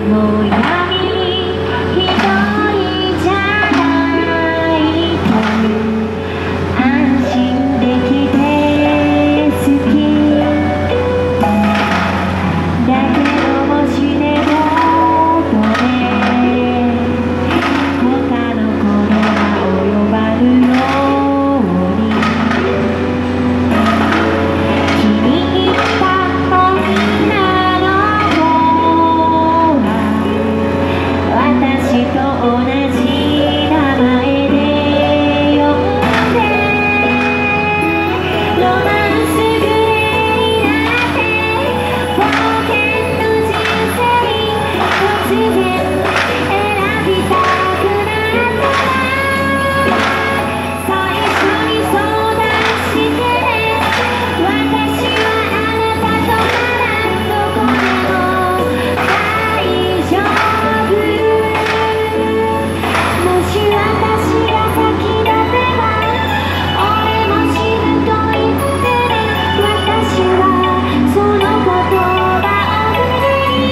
もう闇一人じゃないと安心できて好きだけどもし寝言で他の子の名を呼ばぬように気に入った女の子は私と同じ名前で呼んでロマンスグレーになって冒険の人生突然選びたくなったら最初に相談してね私はあなたとならどこでも大丈夫もし私が先立てば俺も死ぬと言ってね私はその言葉を胸に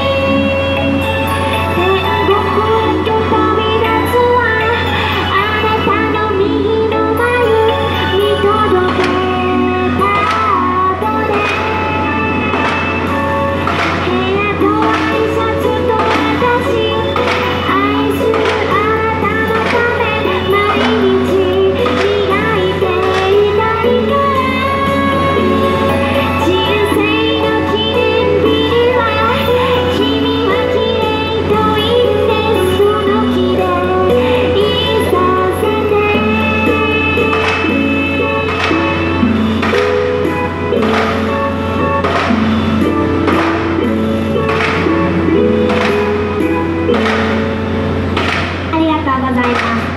天国へと飛び立つわあなたの右の眉に届けた後で部屋と挨拶と私愛するあなたのため毎日磨いていたいから人生の記念日には君は綺麗と言ってその気でいさせてありがとうございます。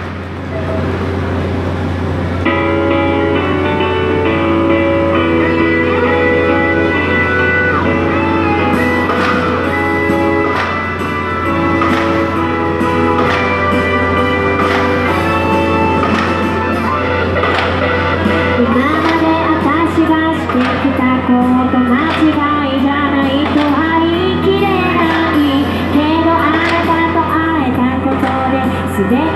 今まで私がしてきたこと間違いじゃないとは言い切れないけどあなたと会えたことですでに